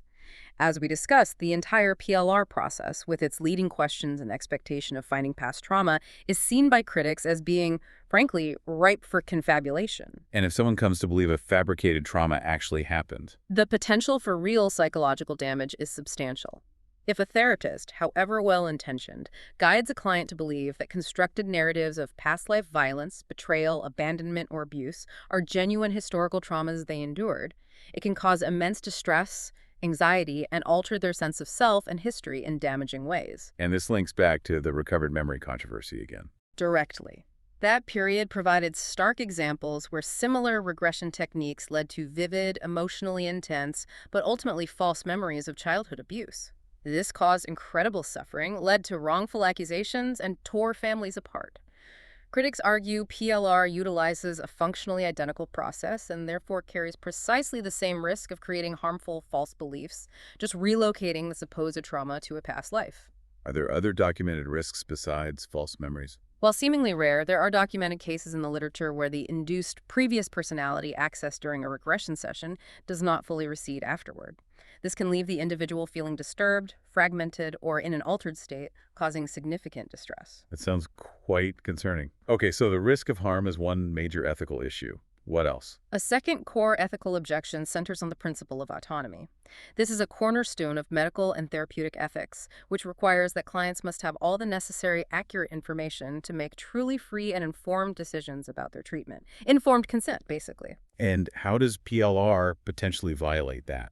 As we discussed, the entire PLR process, with its leading questions and expectation of finding past trauma, is seen by critics as being, frankly, ripe for confabulation. And if someone comes to believe a fabricated trauma actually happened? The potential for real psychological damage is substantial. If a therapist, however well-intentioned, guides a client to believe that constructed narratives of past life violence, betrayal, abandonment, or abuse are genuine historical traumas they endured, it can cause immense distress, anxiety, and alter their sense of self and history in damaging ways. And this links back to the recovered memory controversy again. Directly. That period provided stark examples where similar regression techniques led to vivid, emotionally intense, but ultimately false memories of childhood abuse. This caused incredible suffering, led to wrongful accusations, and tore families apart. Critics argue PLR utilizes a functionally identical process and therefore carries precisely the same risk of creating harmful false beliefs, just relocating the supposed trauma to a past life. Are there other documented risks besides false memories? While seemingly rare, there are documented cases in the literature where the induced previous personality accessed during a regression session does not fully recede afterward. This can leave the individual feeling disturbed, fragmented, or in an altered state, causing significant distress. That sounds quite concerning. Okay, so the risk of harm is one major ethical issue. What else? A second core ethical objection centers on the principle of autonomy. This is a cornerstone of medical and therapeutic ethics, which requires that clients must have all the necessary accurate information to make truly free and informed decisions about their treatment. Informed consent, basically. And how does PLR potentially violate that?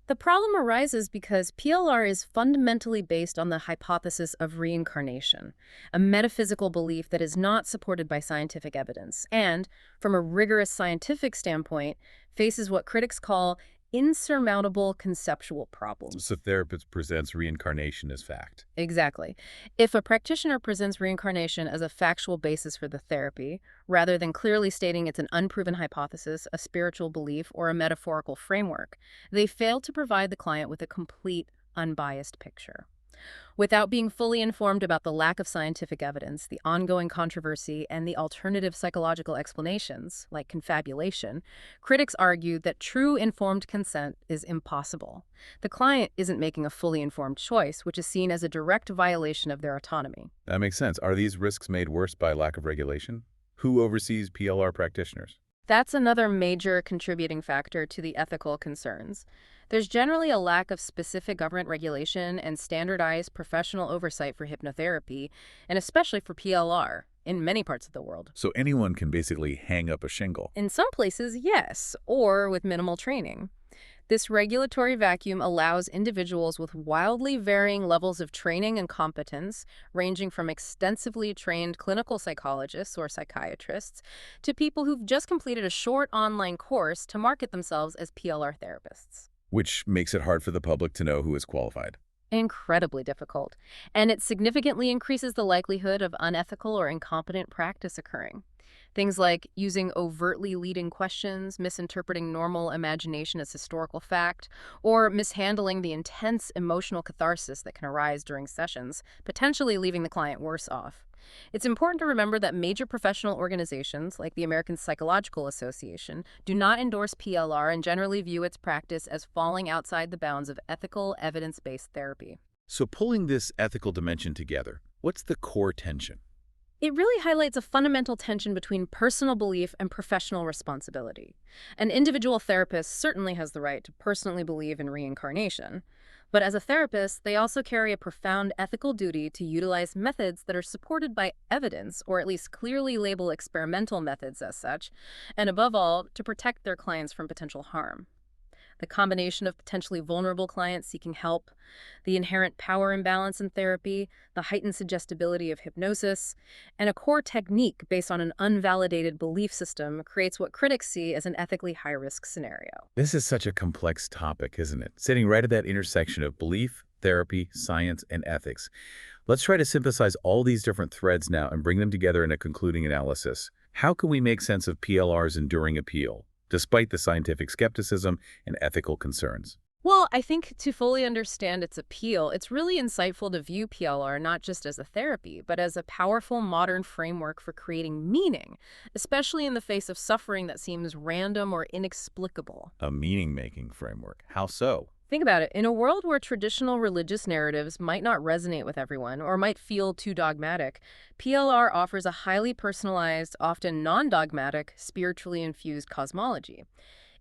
The problem arises because PLR is fundamentally based on the hypothesis of reincarnation, a metaphysical belief that is not supported by scientific evidence, and, from a rigorous scientific standpoint, faces what critics call insurmountable conceptual problems. So therapist presents reincarnation as fact. Exactly. If a practitioner presents reincarnation as a factual basis for the therapy, rather than clearly stating it's an unproven hypothesis, a spiritual belief, or a metaphorical framework, they fail to provide the client with a complete, unbiased picture. Without being fully informed about the lack of scientific evidence, the ongoing controversy, and the alternative psychological explanations, like confabulation, critics argue that true informed consent is impossible. The client isn't making a fully informed choice, which is seen as a direct violation of their autonomy. That makes sense. Are these risks made worse by lack of regulation? Who oversees PLR practitioners? That's another major contributing factor to the ethical concerns. There's generally a lack of specific government regulation and standardized professional oversight for hypnotherapy, and especially for PLR, in many parts of the world. So anyone can basically hang up a shingle. In some places, yes, or with minimal training. This regulatory vacuum allows individuals with wildly varying levels of training and competence, ranging from extensively trained clinical psychologists or psychiatrists to people who've just completed a short online course to market themselves as PLR therapists. Which makes it hard for the public to know who is qualified. Incredibly difficult, and it significantly increases the likelihood of unethical or incompetent practice occurring. Things like using overtly leading questions, misinterpreting normal imagination as historical fact, or mishandling the intense emotional catharsis that can arise during sessions, potentially leaving the client worse off. It's important to remember that major professional organizations, like the American Psychological Association, do not endorse PLR and generally view its practice as falling outside the bounds of ethical, evidence-based therapy. So pulling this ethical dimension together, what's the core tension? It really highlights a fundamental tension between personal belief and professional responsibility. An individual therapist certainly has the right to personally believe in reincarnation, but as a therapist, they also carry a profound ethical duty to utilize methods that are supported by evidence, or at least clearly label experimental methods as such, and above all, to protect their clients from potential harm. The combination of potentially vulnerable clients seeking help, the inherent power imbalance in therapy, the heightened suggestibility of hypnosis, and a core technique based on an unvalidated belief system creates what critics see as an ethically high-risk scenario. This is such a complex topic, isn't it? Sitting right at that intersection of belief, therapy, science, and ethics. Let's try to synthesize all these different threads now and bring them together in a concluding analysis. How can we make sense of PLR's enduring appeal, despite the scientific skepticism and ethical concerns? Well, I think to fully understand its appeal, it's really insightful to view PLR not just as a therapy, but as a powerful modern framework for creating meaning, especially in the face of suffering that seems random or inexplicable. A meaning-making framework. How so? Think about it. In a world where traditional religious narratives might not resonate with everyone or might feel too dogmatic, PLR offers a highly personalized, often non-dogmatic, spiritually infused cosmology.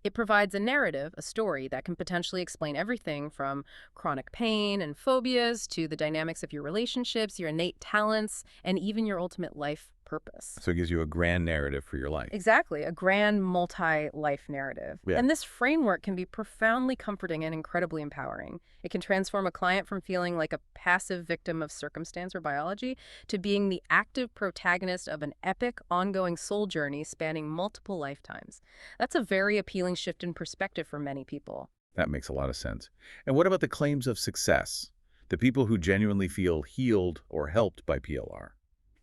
It provides a narrative, a story, that can potentially explain everything from chronic pain and phobias to the dynamics of your relationships, your innate talents, and even your ultimate life purpose. So it gives you a grand narrative for your life. Exactly, a grand multi-life narrative. Yeah. And this framework can be profoundly comforting and incredibly empowering. It can transform a client from feeling like a passive victim of circumstance or biology to being the active protagonist of an epic, ongoing soul journey spanning multiple lifetimes. That's a very appealing shift in perspective for many people. That makes a lot of sense. And what about the claims of success? The people who genuinely feel healed or helped by PLR?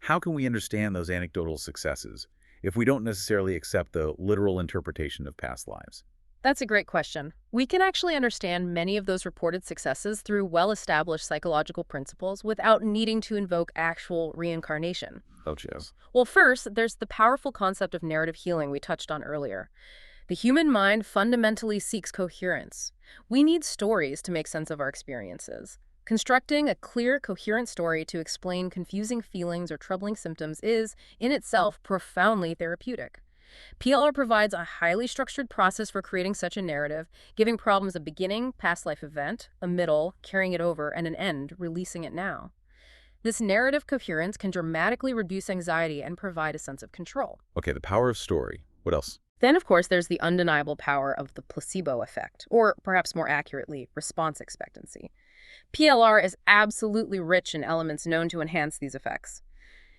How can we understand those anecdotal successes if we don't necessarily accept the literal interpretation of past lives? That's a great question. We can actually understand many of those reported successes through well-established psychological principles without needing to invoke actual reincarnation. Oh, yes. Well, first, there's the powerful concept of narrative healing we touched on earlier. The human mind fundamentally seeks coherence. We need stories to make sense of our experiences. Constructing a clear, coherent story to explain confusing feelings or troubling symptoms is, in itself, profoundly therapeutic. PLR provides a highly structured process for creating such a narrative, giving problems a beginning, past life event, a middle, carrying it over, and an end, releasing it now. This narrative coherence can dramatically reduce anxiety and provide a sense of control. Okay, the power of story. What else? Then, of course, there's the undeniable power of the placebo effect, or perhaps more accurately, response expectancy. PLR is absolutely rich in elements known to enhance these effects.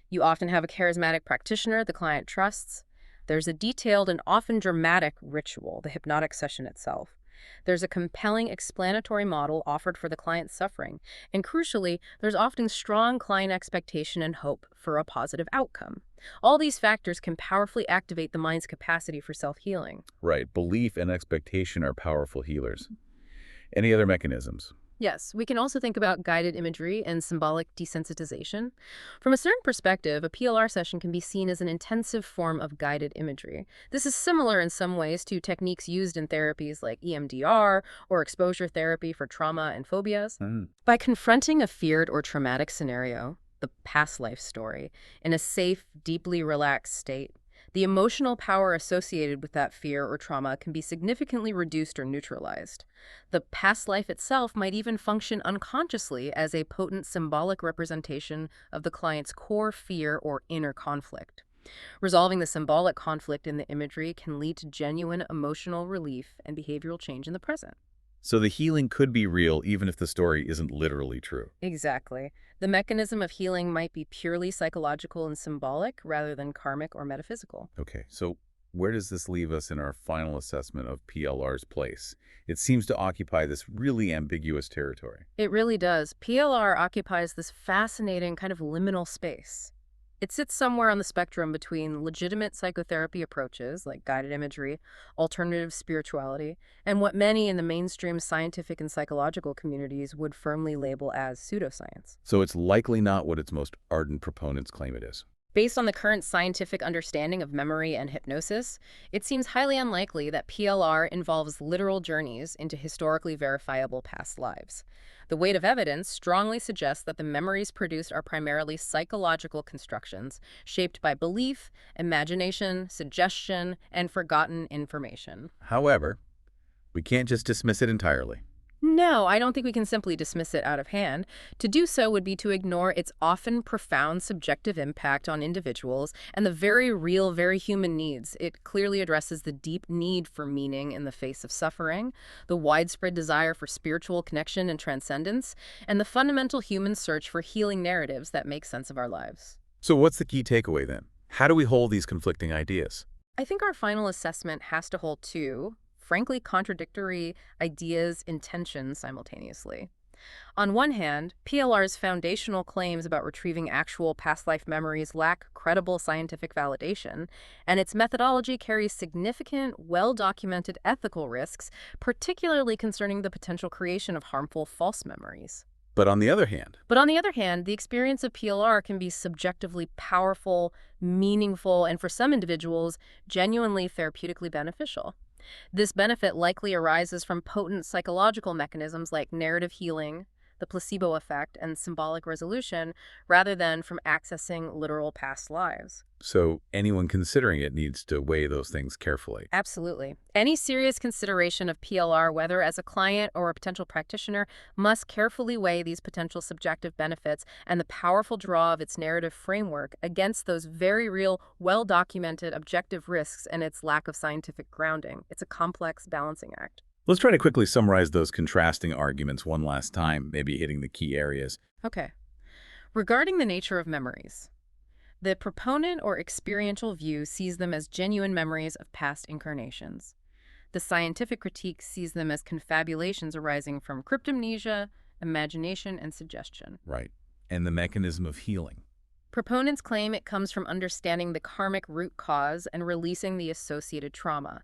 You often have a charismatic practitioner the client trusts. There's a detailed and often dramatic ritual, the hypnotic session itself. There's a compelling explanatory model offered for the client's suffering. And crucially, there's often strong client expectation and hope for a positive outcome. All these factors can powerfully activate the mind's capacity for self-healing. Right. Belief and expectation are powerful healers. Any other mechanisms? Yes, we can also think about guided imagery and symbolic desensitization. From a certain perspective, a PLR session can be seen as an intensive form of guided imagery. This is similar in some ways to techniques used in therapies like EMDR or exposure therapy for trauma and phobias. By confronting a feared or traumatic scenario, the past life story, in a safe, deeply relaxed state, the emotional power associated with that fear or trauma can be significantly reduced or neutralized. The past life itself might even function unconsciously as a potent symbolic representation of the client's core fear or inner conflict. Resolving the symbolic conflict in the imagery can lead to genuine emotional relief and behavioral change in the present. So the healing could be real even if the story isn't literally true. Exactly. The mechanism of healing might be purely psychological and symbolic rather than karmic or metaphysical. Okay, so where does this leave us in our final assessment of PLR's place? It seems to occupy this really ambiguous territory. It really does. PLR occupies this fascinating kind of liminal space. It sits somewhere on the spectrum between legitimate psychotherapy approaches, like guided imagery, alternative spirituality, and what many in the mainstream scientific and psychological communities would firmly label as pseudoscience. So it's likely not what its most ardent proponents claim it is. Based on the current scientific understanding of memory and hypnosis, it seems highly unlikely that PLR involves literal journeys into historically verifiable past lives. The weight of evidence strongly suggests that the memories produced are primarily psychological constructions shaped by belief, imagination, suggestion, and forgotten information. However, we can't just dismiss it entirely. No, I don't think we can simply dismiss it out of hand. To do so would be to ignore its often profound subjective impact on individuals and the very real, very human needs. It clearly addresses the deep need for meaning in the face of suffering, the widespread desire for spiritual connection and transcendence, and the fundamental human search for healing narratives that make sense of our lives. So what's the key takeaway then? How do we hold these conflicting ideas? I think our final assessment has to hold two, frankly contradictory ideas in tension simultaneously. On one hand, PLR's foundational claims about retrieving actual past life memories lack credible scientific validation, and its methodology carries significant, well-documented ethical risks, particularly concerning the potential creation of harmful false memories. But on the other hand, The experience of PLR can be subjectively powerful, meaningful, and for some individuals, genuinely therapeutically beneficial. This benefit likely arises from potent psychological mechanisms like narrative healing, the placebo effect, and symbolic resolution, rather than from accessing literal past lives. so anyone considering it needs to weigh those things carefully. Absolutely. Any serious consideration of PLR, whether as a client or a potential practitioner, must carefully weigh these potential subjective benefits and the powerful draw of its narrative framework against those very real, well-documented objective risks and its lack of scientific grounding. It's a complex balancing act. Let's try to quickly summarize those contrasting arguments one last time, maybe hitting the key areas. Okay. Regarding the nature of memories, the proponent or experiential view sees them as genuine memories of past incarnations. The scientific critique sees them as confabulations arising from cryptomnesia, imagination, and suggestion. Right. And the mechanism of healing. Proponents claim it comes from understanding the karmic root cause and releasing the associated trauma.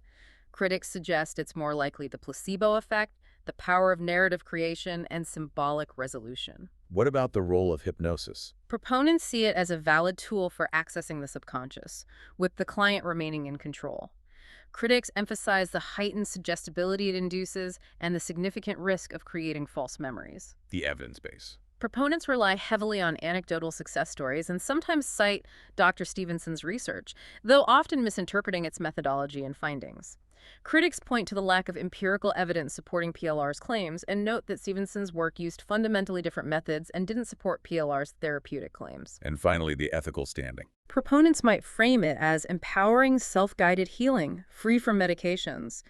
Critics suggest it's more likely the placebo effect, the power of narrative creation, and symbolic resolution. What about the role of hypnosis? Proponents see it as a valid tool for accessing the subconscious, with the client remaining in control. Critics emphasize the heightened suggestibility it induces and the significant risk of creating false memories. The evidence base. Proponents rely heavily on anecdotal success stories and sometimes cite Dr. Stevenson's research, though often misinterpreting its methodology and findings. Critics point to the lack of empirical evidence supporting PLR's claims and note that Stevenson's work used fundamentally different methods and didn't support PLR's therapeutic claims. And finally, the ethical standing. Proponents might frame it as empowering self-guided healing, free from medications.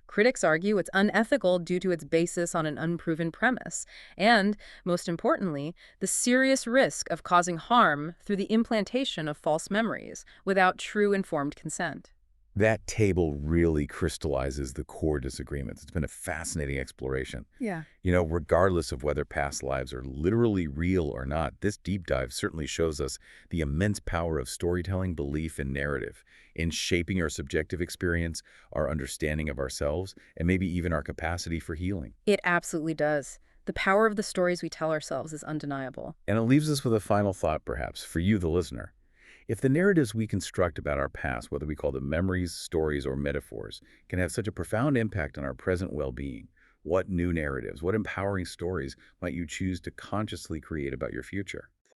Critics argue it's unethical due to its basis on an unproven premise, and, most importantly, the serious risk of causing harm through the implantation of false memories without true informed consent. That table really crystallizes the core disagreements. It's been a fascinating exploration. Yeah. Regardless of whether past lives are literally real or not, this deep dive certainly shows us the immense power of storytelling, belief, and narrative in shaping our subjective experience, our understanding of ourselves, and maybe even our capacity for healing. It absolutely does. The power of the stories we tell ourselves is undeniable. And it leaves us with a final thought, perhaps, for you, the listener. If the narratives we construct about our past, whether we call them memories, stories, or metaphors, can have such a profound impact on our present well-being, what new narratives, what empowering stories might you choose to consciously create about your future?